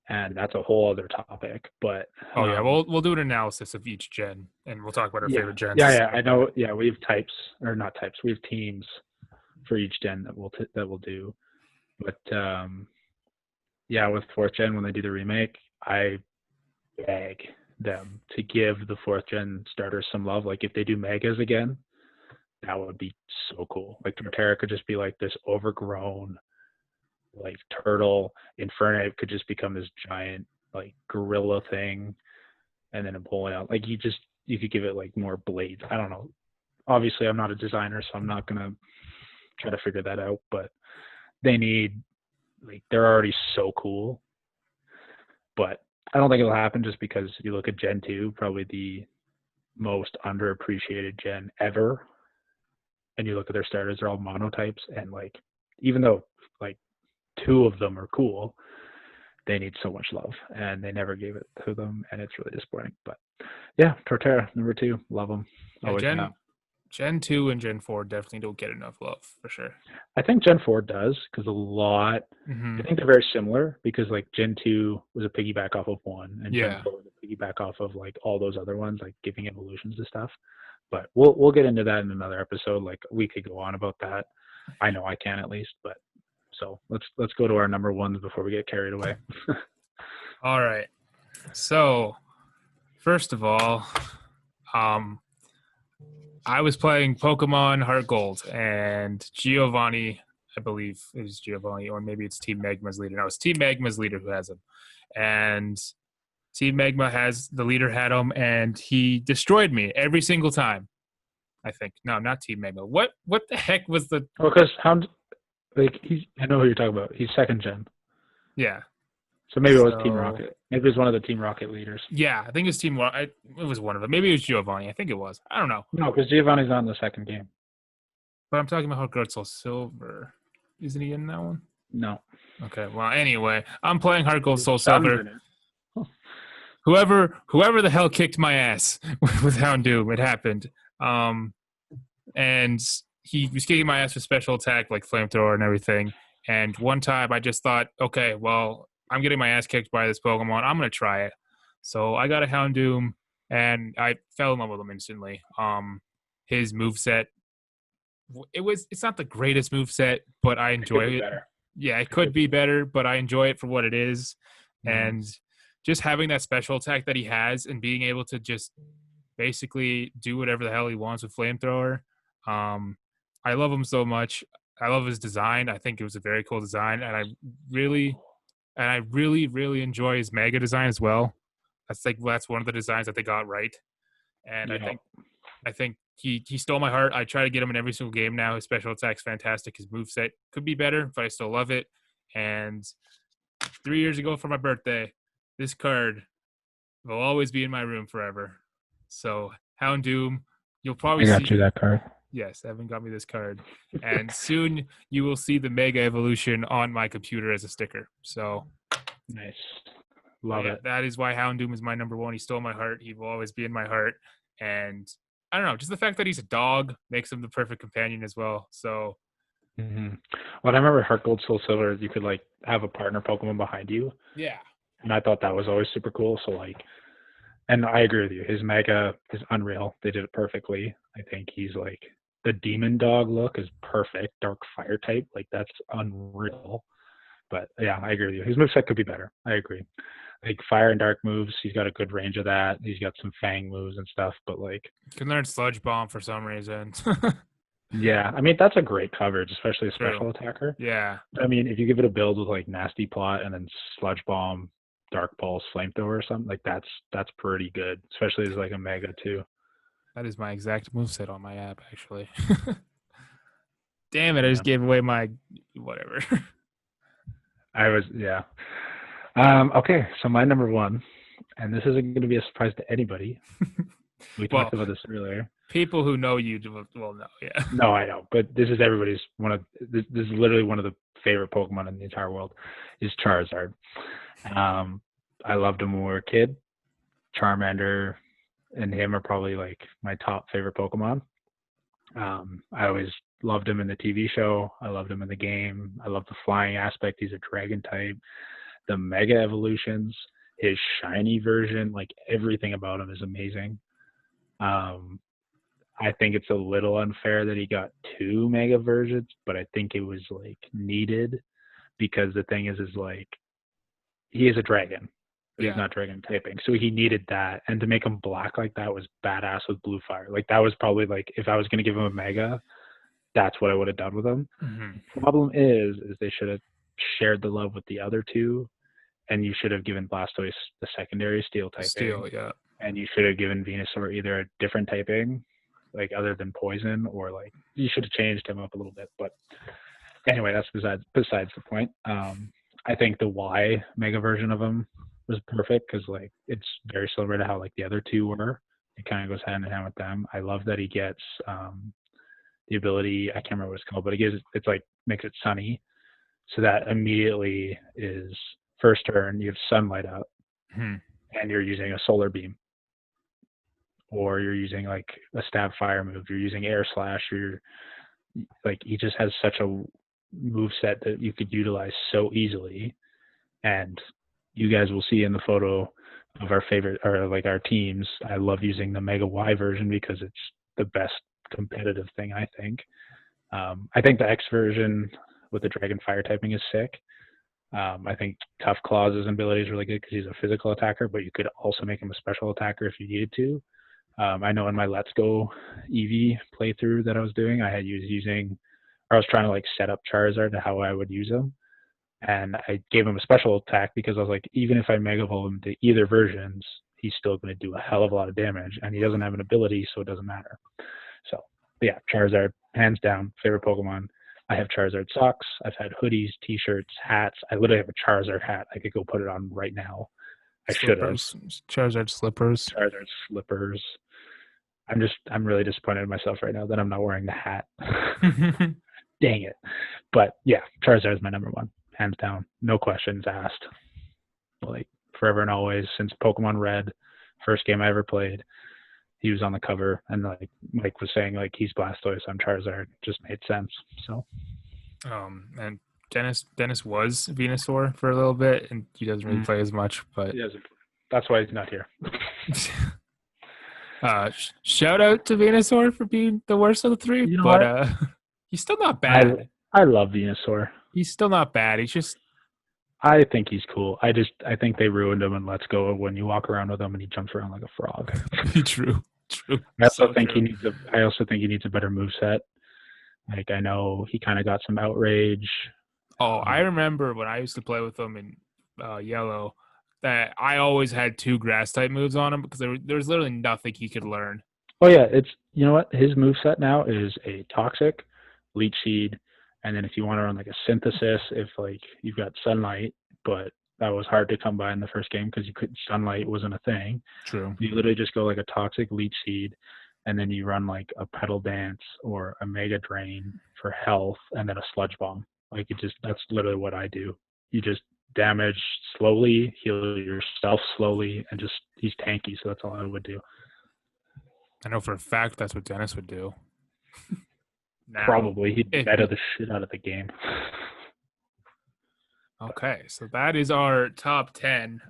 and that's a whole other topic. But oh yeah, we'll do an analysis of each gen, and we'll talk about our yeah, favorite gens. yeah, I know. Yeah, we have types or not types. We have teams for each gen that we'll do. But yeah, with fourth gen when they do the remake, I beg them to give the fourth gen starters some love. Like if they do megas again, that would be so cool. Like Torterra could just be like this overgrown like turtle. Infernape could just become this giant like gorilla thing, and then Empoleon. Like you could give it like more blades. I don't know. Obviously, I'm not a designer, so I'm not gonna try to figure that out. But they need like they're already so cool, but I don't think it'll happen just because you look at Gen 2, probably the most underappreciated gen ever, and you look at their starters, they're all monotypes, and like even though like two of them are cool, they need so much love, and they never gave it to them, and it's really disappointing. But yeah, Torterra number 2, love them, Yeah, always have. Gen 2 and Gen 4 definitely don't get enough love for sure. I think Gen 4 does because a lot. Mm-hmm. I think they're very similar because like Gen 2 was a piggyback off of 1, and Gen Yeah. 4 was a piggyback off of like all those other ones, like giving evolutions and stuff. But we'll get into that in another episode. Like we could go on about that. I know I can at least, but so let's go to our number ones before we get carried away. All right. So first of all, I was playing Pokemon Heart Gold, and Giovanni, I believe it was Giovanni, or maybe it's Team Magma's leader. No, it's Team Magma's leader who has him. And Team Magma has the leader had him, and he destroyed me every single time. I think no, not Team Magma. What the heck was the? Well, because like I know who you're talking about. He's second gen, Yeah. so maybe it was Team Rocket. Maybe it was one of the Team Rocket leaders. Yeah, I think it was Team. It was one of them. Maybe it was Giovanni. I think it was. I don't know. No, because Giovanni's not in the second game. But I'm talking about Heart Gold Soul Silver. Isn't he in that one? No. Okay. Well, anyway, I'm playing Heart Gold Soul Sun's Silver. in it. Whoever the hell kicked my ass with Houndoom, it happened. And he was kicking my ass with special attack like flamethrower and everything. And one time I just thought, okay, well, I'm getting my ass kicked by this Pokemon. I'm gonna try it. So I got a Houndoom, and I fell in love with him instantly. His moveset, it's not the greatest moveset, but I enjoy it. Yeah, it could be better, but I enjoy it for what it is. And just having that special attack that he has and being able to just basically do whatever the hell he wants with flamethrower. I love him so much. I love his design. I think it was a very cool design, and I really enjoy his mega design as well. That's one of the designs that they got right, and Yeah. I think he stole my heart. I try to get him in every single game now. His special attack's fantastic. His moveset could be better, but I still love it. And 3 years ago for my birthday, this card will always be in my room forever. So Houndoom. You'll I probably got you see. that card. Yes, Evan got me this card, and soon you will see the Mega Evolution on my computer as a sticker. So, Nice. but Love yeah, it. that is why Houndoom is my number one. He stole my heart. He will always be in my heart, and I don't know, just the fact that he's a dog makes him the perfect companion as well. So, Mm-hmm. Well, I remember Heart Gold Soul Silver, you could like have a partner Pokemon behind you, yeah, and I thought that was always super cool. So like, and I agree with you. His Mega is unreal. They did it perfectly. I think he's like the demon dog look is perfect. Dark fire type, like that's unreal. But yeah, I agree with you. His moveset could be better. I agree. Like fire and dark moves, he's got a good range of that. He's got some fang moves and stuff. But like, you can learn Sludge Bomb for some reason. yeah, I mean that's a great coverage, especially a True. special attacker. Yeah. I mean, if you give it a build with like Nasty Plot and then Sludge Bomb, Dark Pulse, Flamethrower or something, like that's pretty good, especially as like a Mega too. That is my exact moveset on my app, actually. Damn it, I Yeah, just gave away my whatever. I was yeah. Okay, so my number one, and this isn't going to be a surprise to anybody. We Well, talked about this earlier. people who know you will know, yeah. No, I know, but this is everybody's one of this is literally one of the favorite Pokemon in the entire world is Charizard. I loved him when we were a kid. Charmander and him are probably like my top favorite Pokemon. I always loved him in the TV show. I loved him in the game. I love the flying aspect. He's a dragon type. The Mega Evolutions, his shiny version, like everything about him is amazing. Um, I think it's a little unfair that he got two Mega versions, but I think it was like needed because the thing is like he is a dragon, but he's Yeah. not dragon typing. So he needed that. And to make him black like that was badass with blue fire. Like that was probably like if I was gonna give him a mega, that's what I would have done with him. Mm-hmm. The problem is they should have shared the love with the other two, and you should have given Blastoise the secondary steel typing. Steel, yeah. And you should have given Venusaur either a different typing, like other than poison, or like you should have changed him up a little bit. But anyway, that's besides the point. I think the Y Mega version of him was perfect because like it's very similar to how like the other two were. It kind of goes hand in hand with them. I love that he gets the ability. I can't remember what it's called, but it gives it's like makes it sunny, so that immediately is first turn you have sunlight out, Mm-hmm. and you're using a solar beam, or you're using like a stab fire move. You're using air slash. You're like he just has such a move set that you could utilize so easily, and you guys will see in the photo of our favorite or like our teams. I love using the Mega Y version because it's the best competitive thing. I think the X version with the Dragon Fire typing is sick. I think Tough Claws' ability is really good because he's a physical attacker, but you could also make him a special attacker if you needed to. I know in my Let's Go Eevee playthrough that I was doing, I was trying to like set up Charizard to how I would use him. And I gave him a special attack because I was like, even if I Mega Evolve him to either versions, he's still going to do a hell of a lot of damage. And he doesn't have an ability, so it doesn't matter. So, yeah, Charizard, hands down, favorite Pokemon. I have Charizard socks. I've had hoodies, T-shirts, hats. I literally have a Charizard hat. I could go put it on right now. I should have. Charizard slippers. Charizard slippers. I'm really disappointed in myself right now that I'm not wearing the hat. Dang it. But yeah, Charizard is my number one, hands down. No questions asked. Like forever and always since Pokemon Red, first game I ever played. He was on the cover, and like Mike was saying, like he's Blastoise, I'm Charizard. Just made sense. So, and Dennis was Venusaur for a little bit, and he doesn't really play as much. But that's why he's not here. Shout out to Venusaur for being the worst of the three, he's still not bad. I love Venusaur. He's still not bad. He's just. I think he's cool. I think they ruined him in Let's Go when you walk around with him and he jumps around like a frog. True. I also think he needs a better moveset. Like I know he kind of got some outrage. Oh, I remember when I used to play with him in Yellow that I always had two grass type moves on him because there was literally nothing he could learn. Oh yeah, it's you know what? His moveset now is a Toxic, Leech Seed, and then if you want to run like a Synthesis, if like you've got Sunlight, but that was hard to come by in the first game because sunlight wasn't a thing. True. You literally just go like a toxic leech seed, and then you run like a pedal dance or a mega drain for health, and then a sludge bomb. Like that's literally what I do. You just damage slowly, heal yourself slowly, and he's tanky, so that's all I would do. I know for a fact that's what Dennis would do. Now, probably he'd meta the shit out of the game. Okay, so that is our top 10.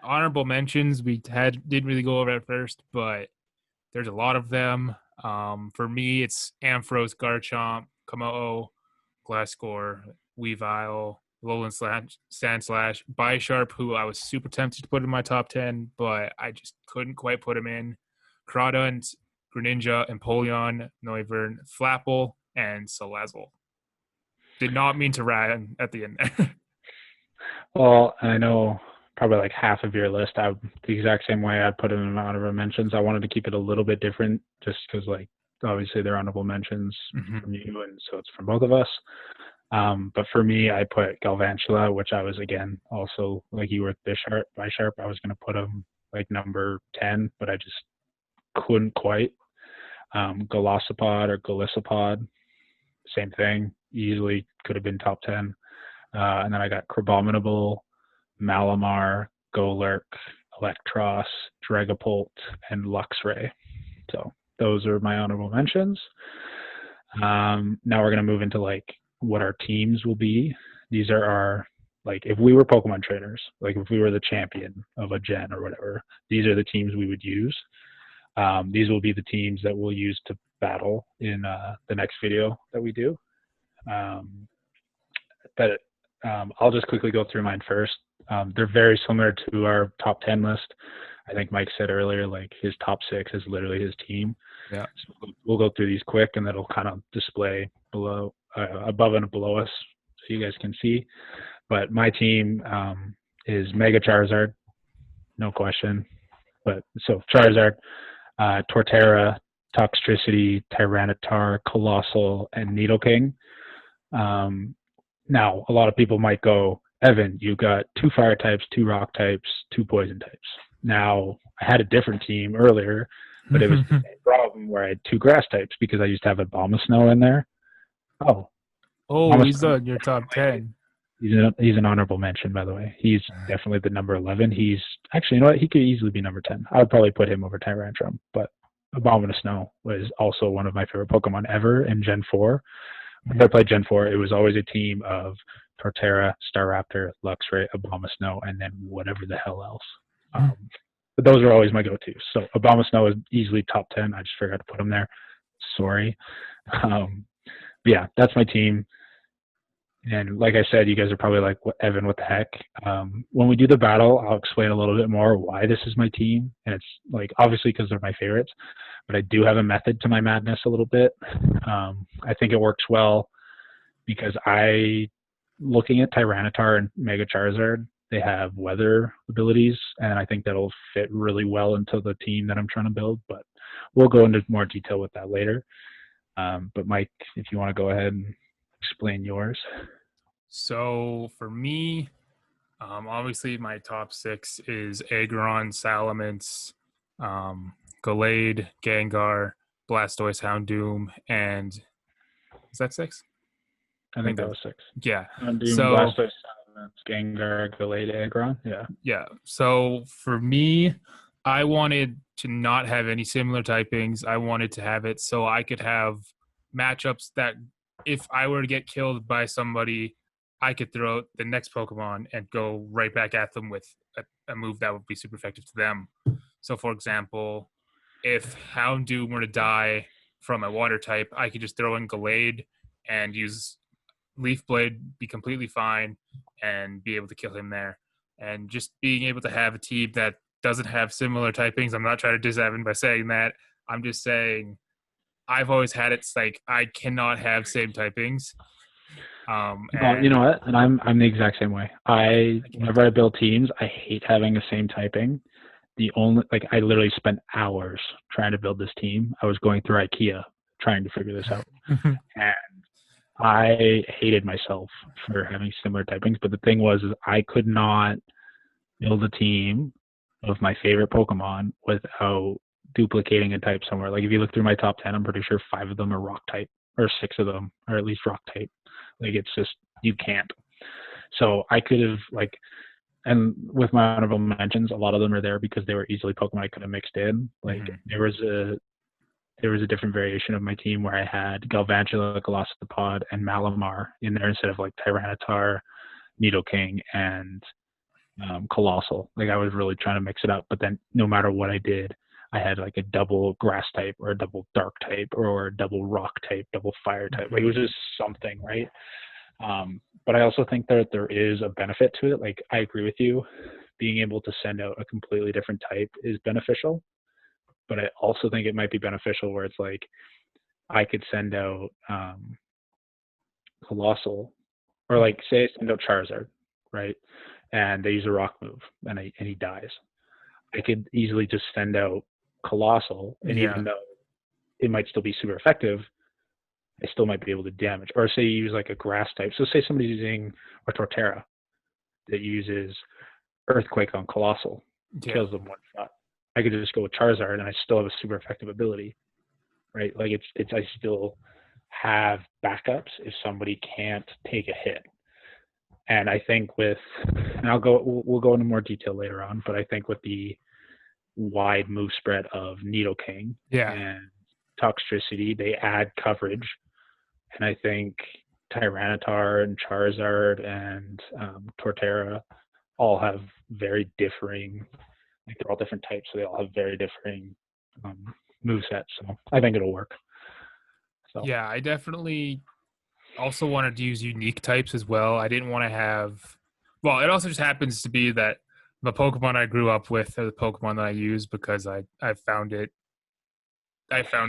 Honorable mentions we didn't really go over at first, but there's a lot of them. For me, it's Ampharos, Garchomp, Kommo-o, Glasgow, Weavile, Alolan Sandslash, Bisharp, who I was super tempted to put in my top 10, but I just couldn't quite put him in. Crawdaunt, Greninja, Empoleon, Noivern, Flapple, and Salazzle. Did not mean to run at the end there. Well, I know probably like half of your list, the exact same way I'd put it in honorable mentions. I wanted to keep it a little bit different just because, like, obviously they're honorable mentions from you, and so it's from both of us. But for me, I put Galvantula, which I was, again, also, like you were with Bisharp. I was going to put him, like, number 10, but I just couldn't quite. Golisopod or Golisopod, same thing. Easily could have been top 10. And then I got Crabominable, Malamar, Golurk, Electros, Dragapult, and Luxray. So those are my honorable mentions. Now we're going to move into like what our teams will be. These are our, like, if we were Pokemon trainers, like if we were the champion of a gen or whatever, these are the teams we would use. These will be the teams that we'll use to battle in the next video that we do. But I'll just quickly go through mine first. They're very similar to our top 10 list. I think Mike said earlier, like his top 6 is literally his team. Yeah. So we'll go through these quick, and that'll kind of display below, above and below us, so you guys can see. But my team is Mega Charizard, no question. But so Charizard, Torterra, Toxtricity, Tyranitar, Colossal, and Nidoking. Now, a lot of people might go, Evan, you got 2 fire types, 2 rock types, 2 poison types. Now, I had a different team earlier, but it was the same problem where I had 2 grass types because I used to have a Abomasnow in there. Oh, he's on your top 10. He's an honorable mention, by the way. He's definitely the number 11. He's actually, you know what? He could easily be number 10. I would probably put him over Tyrantrum, but Abomasnow was also one of my favorite Pokemon ever in Gen 4. When I played Gen 4, it was always a team of Torterra, Staraptor, Luxray, Abomasnow, and then whatever the hell else. But those are always my go-tos. So Abomasnow is easily top 10. I just forgot to put him there. Sorry. But yeah, that's my team. And like I said, you guys are probably like, Evan, what the heck? When we do the battle, I'll explain a little bit more why this is my team. And it's like, obviously because they're my favorites, but I do have a method to my madness a little bit. I think it works well because looking at Tyranitar and Mega Charizard, they have weather abilities, and I think that'll fit really well into the team that I'm trying to build, but we'll go into more detail with that later. But Mike, if you want to go ahead and explain yours. So for me, obviously my top 6 is Aggron, Salamence, Gallade, Gengar, Blastoise, Houndoom, and is that 6? I think that was 6. Yeah. Houndoom, Blastoise, Salamence, Gengar, Gallade, Aggron. Yeah. Yeah. So for me, I wanted to not have any similar typings. I wanted to have it so I could have matchups that if I were to get killed by somebody, I could throw out the next Pokemon and go right back at them with a move that would be super effective to them. So, for example, if Houndoom were to die from a water type, I could just throw in Gallade and use Leaf Blade, be completely fine, and be able to kill him there. And just being able to have a team that doesn't have similar typings, I'm not trying to diss Evan by saying that. I'm just saying I've always had it like I cannot have same typings. Well, you know what? And I'm the exact same way. Whenever I build teams, I hate having the same typing. I literally spent hours trying to build this team. I was going through IKEA trying to figure this out. And I hated myself for having similar typings, but the thing was is I could not build a team of my favorite Pokemon without duplicating a type somewhere. Like if you look through my top 10, I'm pretty sure 5 of them are rock type, or 6 of them are at least rock type. Like it's just, you can't. So I could have and with my honorable mentions, a lot of them are there because they were easily Pokemon I could have mixed in. Like there was a different variation of my team where I had Galvantula, Galactopod, and Malamar in there instead of like Tyranitar, Nidoking, and Colossal. Like I was really trying to mix it up, but then no matter what I did, I had like a double grass type or a double dark type or a double rock type, double fire type. Like it was just something, right? But I also think that there is a benefit to it. Like I agree with you, being able to send out a completely different type is beneficial. But I also think it might be beneficial where it's like I could send out Colossal, or like say I send out Charizard, right? And they use a rock move, and he dies. I could easily just send out Colossal, and even though it might still be super effective, I still might be able to damage. Or say you use like a grass type. So say somebody's using a Torterra that uses Earthquake on Colossal, kills them one shot. I could just go with Charizard, and I still have a super effective ability, right? Like it's I still have backups if somebody can't take a hit. And I think we'll go into more detail later on, but I think with the wide move spread of Nidoking and Toxtricity, they add coverage. And I think Tyranitar and Charizard and Torterra all have very differing, like they're all different types, so they all have very differing move sets. So I think it'll work. So. Yeah, I definitely also wanted to use unique types as well. I didn't want to have, well, it also just happens to be that the Pokemon I grew up with are the Pokemon that I use because I found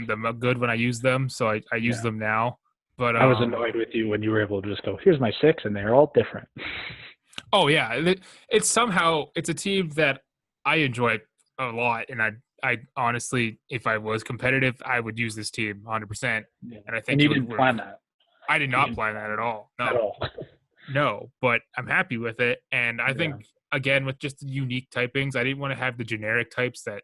them good when I used them, so I use them now. But I was annoyed with you when you were able to just go, here's my 6, and they're all different. Oh yeah, it's a team that I enjoy a lot, and I honestly, if I was competitive, I would use this team 100%. Yeah. And I think you didn't plan that. I did not plan that at all. No, at all. No, but I'm happy with it, and I think again with just unique typings, I didn't want to have the generic types that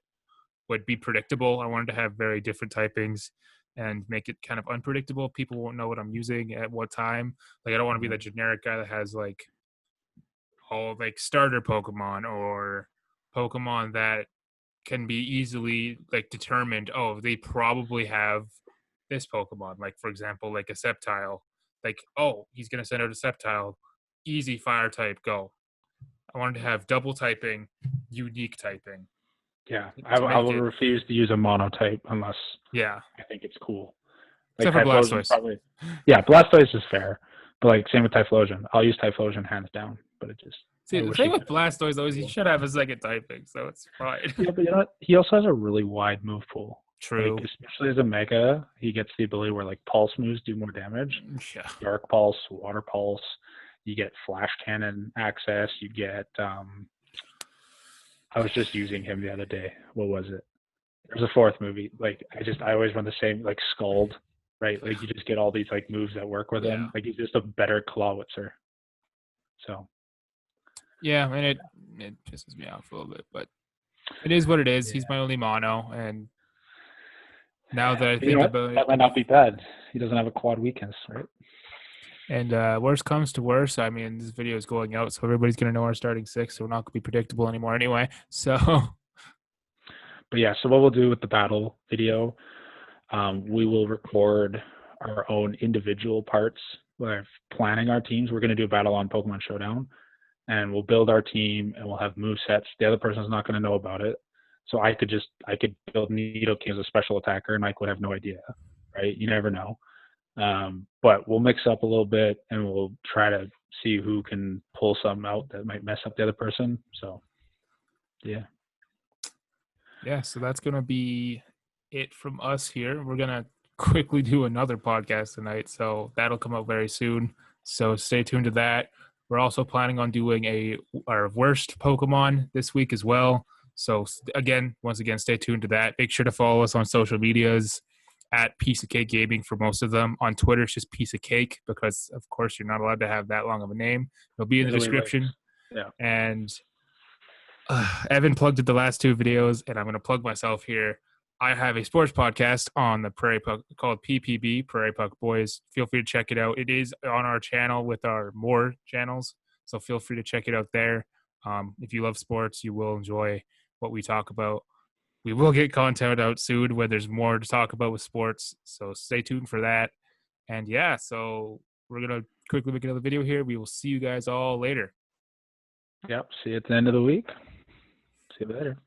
would be predictable. I wanted to have very different typings and make it kind of unpredictable. People won't know what I'm using at what time. Like I don't want to be the generic guy that has like all like starter Pokemon or Pokemon that can be easily like determined. Oh, they probably have this Pokemon. Like for example, like a Sceptile. Like, oh, he's gonna send out a Sceptile. Easy fire type, go. I wanted to have double typing, unique typing. Yeah, I will refuse to use a monotype unless I think it's cool. Like except for Blastoise. Probably, Blastoise is fair. But like same with Typhlosion. I'll use Typhlosion hands down. But it just the thing with Blastoise though is he should have a second typing, so it's fine. Yeah, but you know what? He also has a really wide move pool. True. Like, especially as a Mega, he gets the ability where like Pulse moves do more damage. Yeah. Dark Pulse, Water Pulse. You get Flash Cannon access. You get I was just using him the other day. What was it? There's a fourth movie. Like I always run the same, like Scald, right? Like you just get all these like moves that work with him. Like he's just a better Clawitzer. So. Yeah, and it pisses me off a little bit, but it is what it is. He's my only mono, and now that I think about it, that might not be bad. He doesn't have a quad weakness, right? And worst comes to worst, I mean, this video is going out, so everybody's going to know our starting 6, so we're not going to be predictable anymore anyway. So, but yeah, so what we'll do with the battle video, we will record our own individual parts. We're planning our teams. We're going to do a battle on Pokemon Showdown, and we'll build our team, and we'll have move sets. The other person's not going to know about it. So I could build Nidoking as a special attacker, and Mike would have no idea, right? You never know. But we'll mix up a little bit, and we'll try to see who can pull something out that might mess up the other person. So, yeah. Yeah, so that's going to be it from us here. We're going to quickly do another podcast tonight, so that'll come out very soon. So stay tuned to that. We're also planning on doing our worst Pokemon this week as well. So once again, stay tuned to that. Make sure to follow us on social medias at Piece of Kaake Gaming for most of them. On Twitter, it's just Piece of Cake because, of course, you're not allowed to have that long of a name. It'll be in the Italy wins. description. Yeah. And Evan plugged it the last two videos, and I'm going to plug myself here. I have a sports podcast on the Prairie Puck called PPB, Prairie Puck Boys. Feel free to check it out. It is on our channel with our more channels, so feel free to check it out there. If you love sports, you will enjoy what we talk about. We will get content out soon where there's more to talk about with sports, so stay tuned for that. And yeah, so we're going to quickly make another video here. We will see you guys all later. Yep. See you at the end of the week. See you later.